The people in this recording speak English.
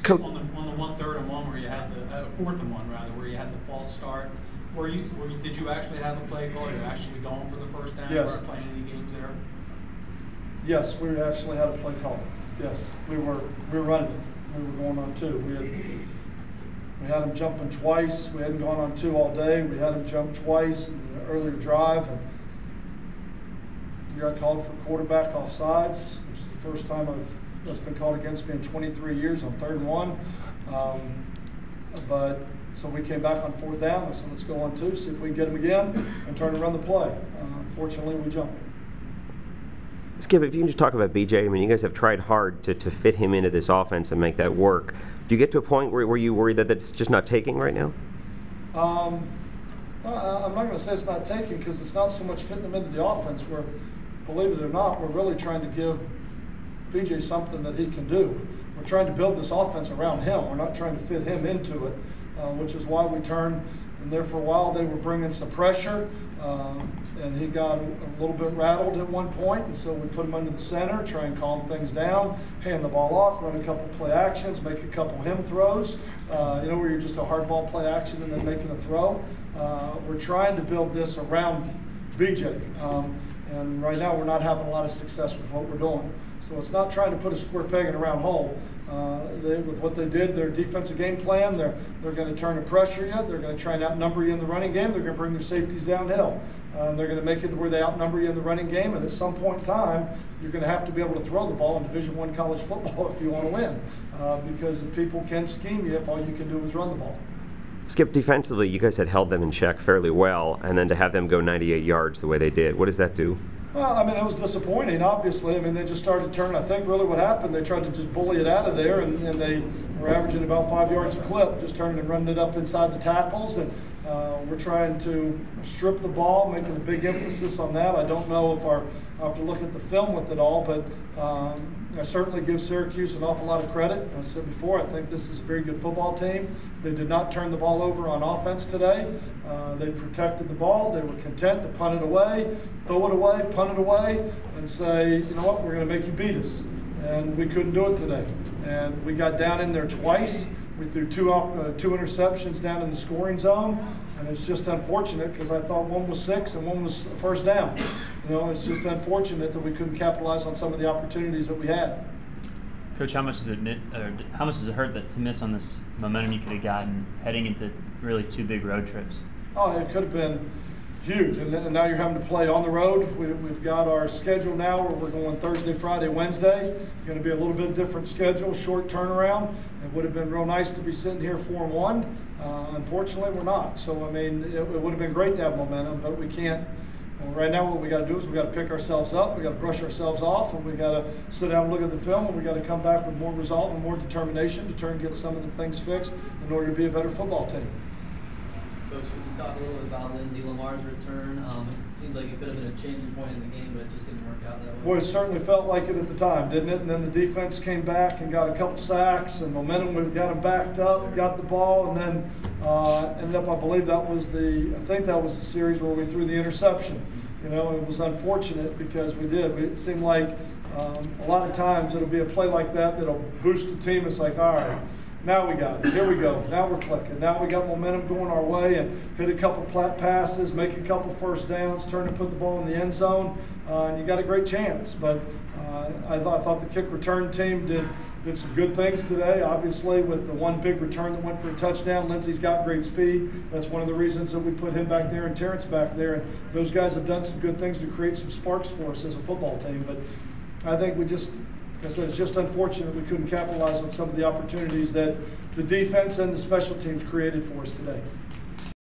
Skip, on the 1-3rd and 1 where you had the 4th and 1 rather, where you had the false start, did you actually have a play call? Are you actually going for the first down? Yes. You weren't playing any games there? Yes, we actually had a play call. Yes, we were running it. We were going on 2. We had him jumping twice. We hadn't gone on 2 all day. We had him jump twice in the earlier drive, and we got called for quarterback offsides, which is the first time that's been called against me in 23 years on 3rd and 1. But so we came back on 4th down and said, let's go on 2, see if we can get him again and turn and run the play. Unfortunately, we jumped. Skip, if you can just talk about BJ. I mean, you guys have tried hard to fit him into this offense and make that work. Do you get to a point where you worry that that's just not taking right now? I'm not going to say it's not taking, because it's not so much fitting him into the offense. Where, believe it or not, we're really trying to give BJ something that he can do. We're trying to build this offense around him. We're not trying to fit him into it, which is why we turned. And there for a while they were bringing some pressure, and he got a little bit rattled at one point, and so we put him under the center, try and calm things down, hand the ball off, run a couple play actions, make a couple him throws, where you're just a hard ball play action and then making a throw. We're trying to build this around BJ, and right now we're not having a lot of success with what we're doing. So it's not trying to put a square peg in a round hole. With what they did, their defensive game plan, they're going to turn and pressure you. They're going to try and outnumber you in the running game. They're going to bring their safeties downhill. They're going to make it to where they outnumber you in the running game. And at some point in time, you're going to have to be able to throw the ball in Division I college football if you want to win, because people can scheme you if all you can do is run the ball. Skip, defensively, you guys had held them in check fairly well, and then to have them go 98 yards the way they did, what does that do? Well, I mean, it was disappointing, obviously. I mean, they just started turning. I think really what happened, they tried to just bully it out of there, and they were averaging about 5 yards a clip, just turning and running it up inside the tackles. And we're trying to strip the ball, making a big emphasis on that. I don't know if I'll have to look at the film with it all, but I certainly give Syracuse an awful lot of credit. As I said before, I think this is a very good football team. They did not turn the ball over on offense today. They protected the ball. They were content to punt it away, throw it away, punt it away, and say, you know what, we're going to make you beat us. And we couldn't do it today. And we got down in there twice. We threw two interceptions down in the scoring zone, and it's just unfortunate because I thought one was 6 and one was a first down. It's just unfortunate that we couldn't capitalize on some of the opportunities that we had. Coach, how much does it hurt to miss on this momentum you could have gotten heading into really 2 big road trips? Oh, it could have been huge, and now you're having to play on the road. We've got our schedule now where we're going Thursday, Friday, Wednesday. It's going to be a little bit different schedule, short turnaround. It would have been real nice to be sitting here 4-1. Unfortunately, we're not. So, I mean, it would have been great to have momentum, but we can't. Right now what we got to do is we got to pick ourselves up, we got to brush ourselves off, and we got to sit down and look at the film, and we got to come back with more resolve and more determination to try and get some of the things fixed in order to be a better football team. Coach, could you talk a little bit about Lindsey Lamar's return? It seemed like it could have been a changing point in the game, but it just didn't work out that way. Well, it certainly felt like it at the time, didn't it? And then the defense came back and got a couple sacks and momentum. We got them backed up, got the ball, and then ended up, I believe that was the series where we threw the interception. It was unfortunate because we did. It seemed like a lot of times it'll be a play like that that'll boost the team. It's like, all right, now we got it. Here we go. Now we're clicking. Now we got momentum going our way, and hit a couple flat passes, make a couple first downs, turn and put the ball in the end zone, and you got a great chance. But I thought the kick return team did some good things today. Obviously, with the one big return that went for a touchdown, Lindsey's got great speed. That's one of the reasons that we put him back there and Terrence back there. And those guys have done some good things to create some sparks for us as a football team. But I think like I said, it's just unfortunate we couldn't capitalize on some of the opportunities that the defense and the special teams created for us today.